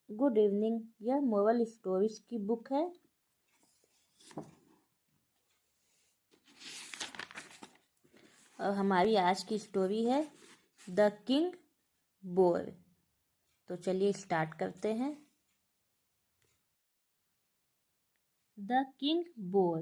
Good evening. यह moral stories की book है। और हमारी आज की स्टोरी है द किंग बोर। तो चलिए स्टार्ट करते हैं। The king boar.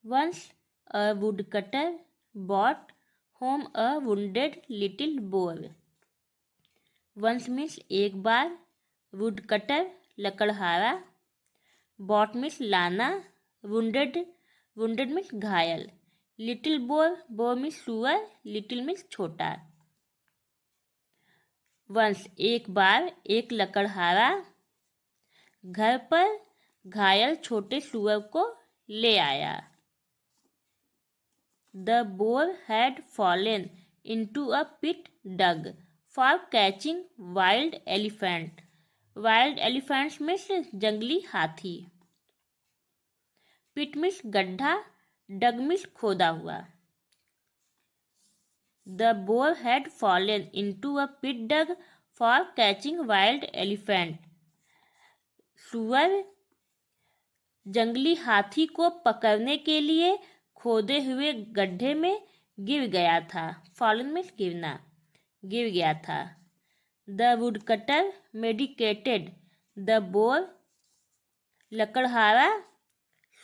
Once a woodcutter brought home a wounded little boar। Once means एक बार, वुडकटर लकड़हारा, बॉट मीन्स लाना, वुंडेड वुंडेड मीन्स घायल, लिटिल बोर बोर मीन्स सुअर, लिटिल मीन्स छोटा। वंस एक बार एक लकड़हारा घर पर घायल छोटे सुअर को ले आया। The boar had fallen into a pit dug for catching wild elephant. Wild elephants means जंगली हाथी। पिट मीन्स गड्ढा, डग मीन्स खोदा हुआ। The boar had fallen into a pit dug for catching wild elephant. सुअर जंगली हाथी को पकड़ने के लिए खोदे हुए गड्ढे में गिर गया था। फॉलन मीन्स गिरना, गिर गया था। The woodcutter medicated the boar. लकड़हारा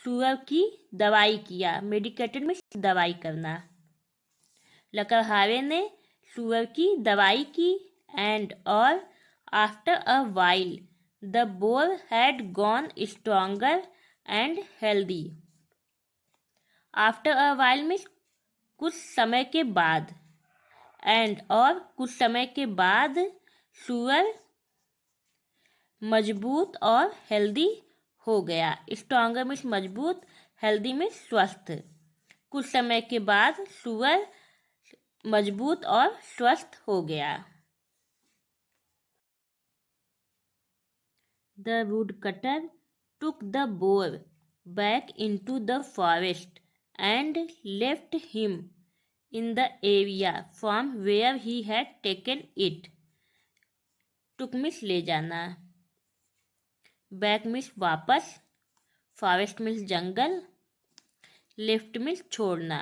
सुअर की दवाई किया। मेडिकेटेड मीन्स दवाई करना। लकड़हारे ने सुअर की दवाई की। एंड और after a while the boar had gone stronger and healthy. After a while means कुछ समय के बाद, एंड और कुछ समय के बाद सुअर मजबूत और हेल्दी हो गया। स्ट्रॉन्गर मीन्स मजबूत, हेल्दी मीन्स स्वस्थ। कुछ समय के बाद सुअर मजबूत और स्वस्थ हो गया। The woodcutter took the boar back into the forest and left him in the area from where he had taken it। took means ले जाना, back means वापस, forest means जंगल, left means छोड़ना।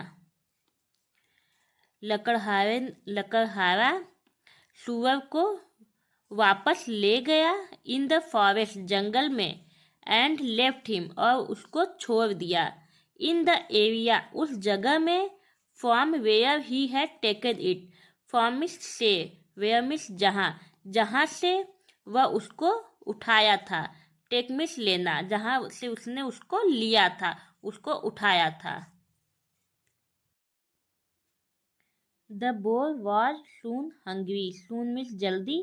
लकड़हारा सुअर को वापस ले गया इन द फॉरेस्ट जंगल में, एंड लेफ्ट हिम और उसको छोड़ दिया, इन द एरिया उस जगह में, from where he had taken it. From means से, वेयर मीन्स जहाँ, जहाँ से वह उसको उठाया था। टेक मीन्स लेना, जहाँ से उसने उसको लिया था, उसको उठाया था। The boar was soon hungry. Soon means जल्दी,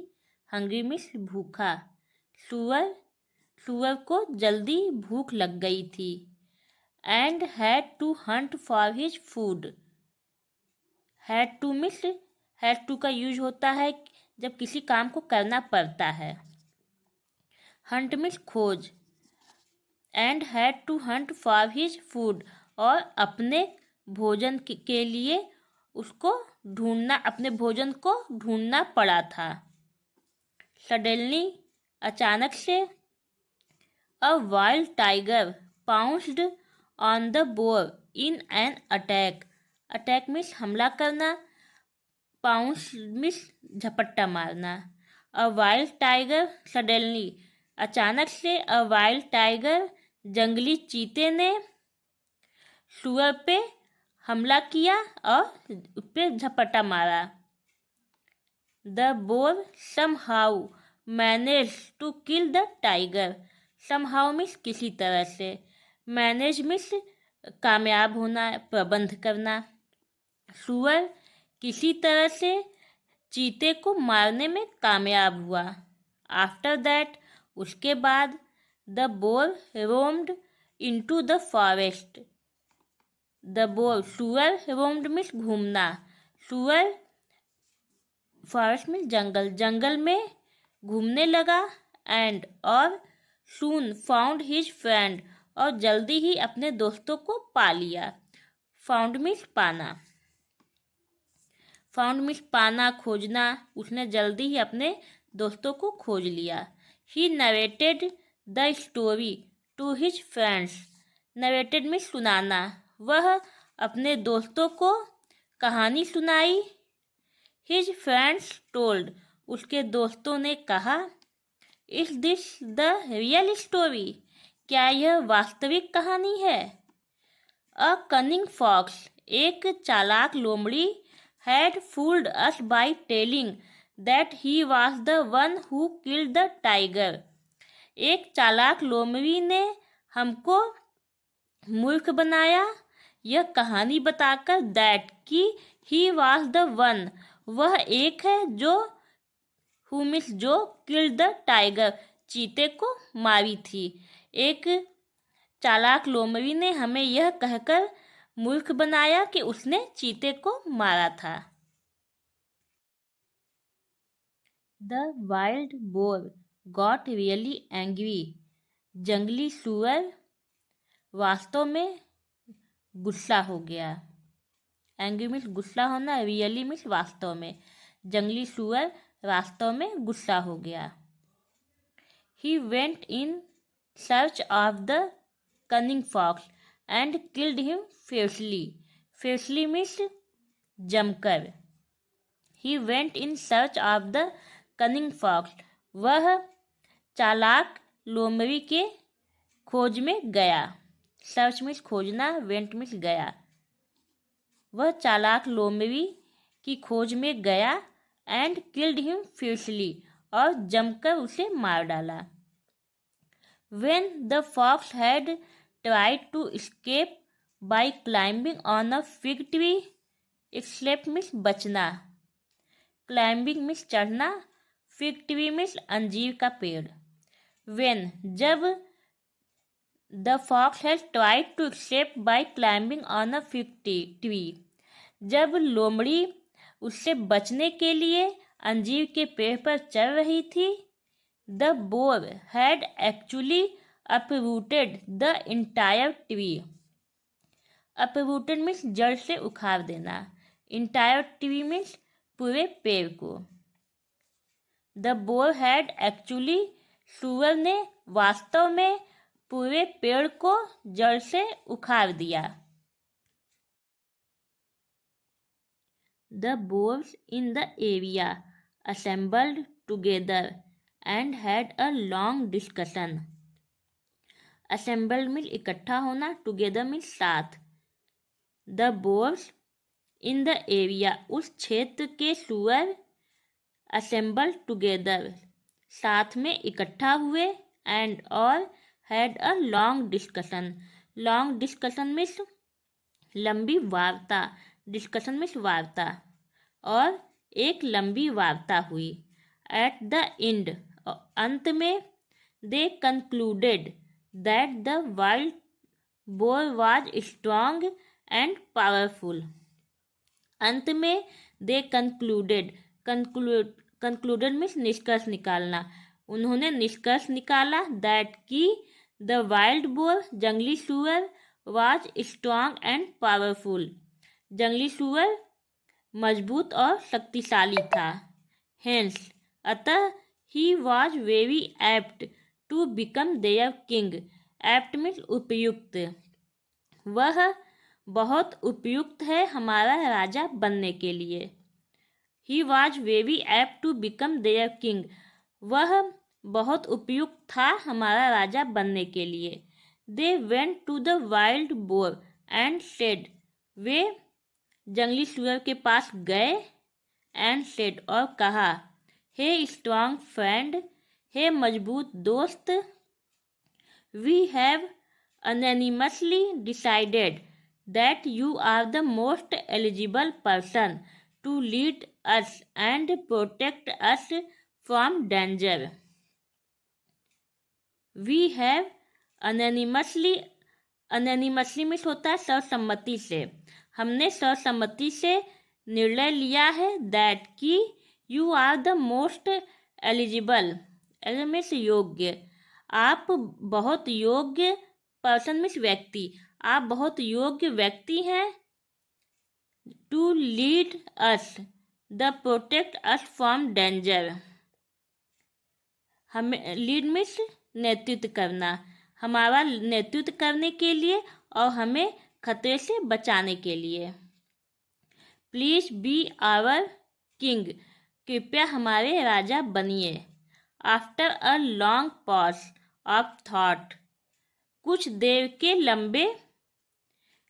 हंग्री मीन्स भूखा। सुअर को जल्दी भूख लग गई थी। And had to hunt for his food. Had to means, had to का यूज होता है जब किसी काम को करना पड़ता है। हंट मीन्स खोज। And had to hunt for his food और अपने भोजन के लिए उसको ढूंढना, अपने भोजन को ढूंढना पड़ा था। सडनली अचानक से, a wild tiger pounced on the boar in an attack. Attack means हमला करना, पाउंस मीन्स झपट्टा मारना। अ वाइल्ड टाइगर सडनली अचानक से, अ वाइल्ड टाइगर जंगली चीते ने सुअर पे हमला किया और उस पे झपट्टा मारा। The boar somehow manage to kill the tiger. Somehow means किसी तरह से, मैनेज मीन्स कामयाब होना, प्रबंध करना। सुअर किसी तरह से चीते को मारने में कामयाब हुआ। आफ्टर दैट उसके बाद, the bore roamed into the forest. The bore सुअर, रोम्ड मीन्स घूमना, सुअर फॉरेस्ट मीन्स जंगल, जंगल में घूमने लगा। एंड और सून फाउंड हिज फ्रेंड और जल्दी ही अपने दोस्तों को पा लिया। फाउंड मीन्स पाना, फाउंड मीन्स पाना, खोजना। उसने जल्दी ही अपने दोस्तों को खोज लिया। He narrated the story to his friends. Narrated में सुनाना, वह अपने दोस्तों को कहानी सुनाई. His friends told, उसके दोस्तों ने कहा. Is this the real story? क्या यह वास्तविक कहानी है? A cunning fox, एक चालाक लोमड़ी, had fooled us by telling that he was the one who killed the tiger. एक चालाक लोमड़ी ने हमको मूर्ख बनाया यह कहानी बताकर that कि he was the one, वह एक है जो who means जो killed the tiger, चीते को मारी थी. एक चालाक लोमड़ी ने हमें यह कहकर मूर्ख बनाया कि उसने चीते को मारा था. The wild boar got really angry. जंगली सुअर वास्तव में गुस्सा हो गया. एंग्री मीन्स गुस्सा होना, रियली मीन्स वास्तव में. जंगली सुअर वास्तव में गुस्सा हो गया. He went in search of the cunning fox and killed him fiercely. Fiercely means जमकर. He went in search of the cunning fox. वह चालाक लोमड़ी के खोज में गया. सर्च मीन्स खोजना, वेंट मीन्स गया. वह चालाक लोमड़ी की खोज में गया एंड किल्ड हिम फियर्सली, और जमकर उसे मार डाला. When the fox had tried to escape by climbing on a fig tree, escape means बचना, climbing means चढ़ना, fig tree means अंजीर का पेड़. When जब the fox had tried to escape by climbing on a fig tree, जब लोमड़ी उससे बचने के लिए अंजीर के पेड़ पर चढ़ रही थी. The boar had actually uprooted the entire tree. Uprooted means जड़ से उखाड़ देना. Entire tree means पूरे पेड़ को. The boar had actually, सुअर ने वास्तव में पूरे पेड़ को जड़ से उखाड़ दिया. The boars in the area assembled together and had a long discussion. Assembled means इकट्ठा होना, together means साथ. The boars in the area, उस क्षेत्र के सुअर, assembled together, साथ में इकट्ठा हुए, and और had a long discussion. Long discussion means लंबी वार्ता, discussion means वार्ता, और एक लंबी वार्ता हुई. At the end, अंत में, they concluded that the wild boar was strong and powerful. अंत में they concluded means निष्कर्ष निकालना. उन्होंने निष्कर्ष निकाला that कि the wild boar, जंगली सुअर, was strong and powerful. जंगली सुअर मजबूत और शक्तिशाली था. Hence, अतः he was very apt to become their king. Apt means उपयुक्त. वह बहुत उपयुक्त है हमारा राजा बनने के लिए. He was very apt to become their king. वह बहुत उपयुक्त था हमारा राजा बनने के लिए. They went to the wild boar and said, वे जंगली सुअर के पास गए and said, और कहा, हे स्ट्रॉन्ग फ्रेंड, हे मजबूत दोस्त, we have unanimously decided that you are the most eligible person to lead us and protect us from danger. We have unanimously means होता है सर्वसम्मति से. हमने सर्वसम्मति से निर्णय लिया है that कि you are the most eligible, means योग्य, आप बहुत योग्य, पर्सन मीन्स व्यक्ति, आप बहुत योग्य व्यक्ति हैं, to lead us, the protect us from danger, हमें लीड मीन्स नेतृत्व करना, हमारा नेतृत्व करने के लिए और हमें खतरे से बचाने के लिए। प्लीज बी आवर किंग, कृपया हमारे राजा बनिए। After a long pause of thought, कुछ देर के लंबे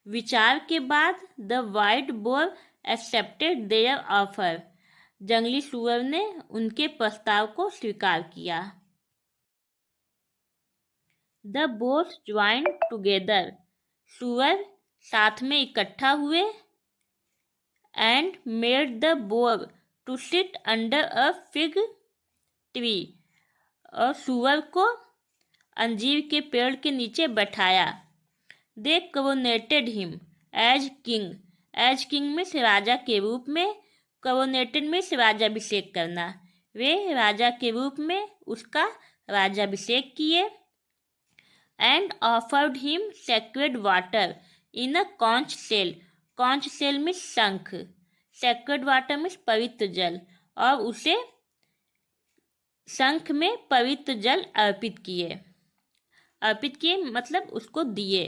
विचार के बाद the wild boar accepted their offer, जंगली सूअर ने उनके प्रस्ताव को स्वीकार किया। द बोर्स ज्वाइंड टुगेदर, सूअर साथ में इकट्ठा हुए। And made the boar to sit under a fig tree, और सूअर को अंजीर के पेड़ के नीचे बैठाया। They coronated him as king, as king में राजा के रूप में, करोनेटेड में राजाभिषेक करना। वे राजा के रूप में उसका राजाभिषेक किए। And offered him sacred water in a conch shell, conch shell में शंख, सेक्रेड वाटर में पवित्र जल, और उसे शंख में पवित्र जल अर्पित किए। अर्पित किए मतलब उसको दिए।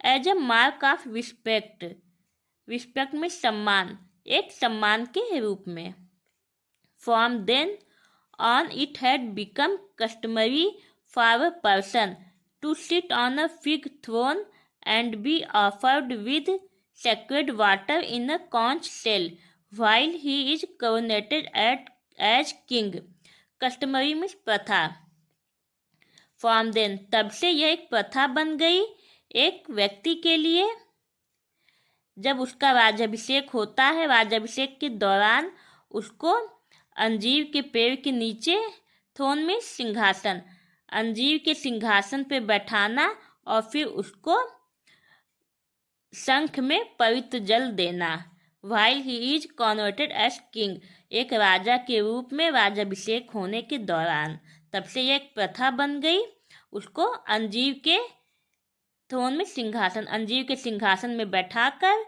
As a mark of respect, respect में सम्मान, एक सम्मान के रूप में। From then on it had become customary for a person to sit on a fig throne and be offered with sacred water in a conch shell while he is coronated as king. Customary में प्रथा। From then, तब से यह एक प्रथा बन गई एक व्यक्ति के लिए। जब उसका राज्याभिषेक होता है, राज्याभिषेक के दौरान उसको अंजीर के पेड़ के नीचे थ्रोन में सिंहासन, अंजीर के सिंहासन पे बैठाना और फिर उसको शंख में पवित्र जल देना। While he is converted as king, एक राजा के रूप में राज्याभिषेक होने के दौरान। तब से यह एक प्रथा बन गई उसको अंजीर के थ्रोन में सिंहासन, अंजीर के सिंहासन में बैठाकर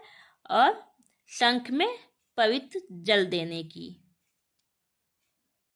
और शंख में पवित्र जल देने की।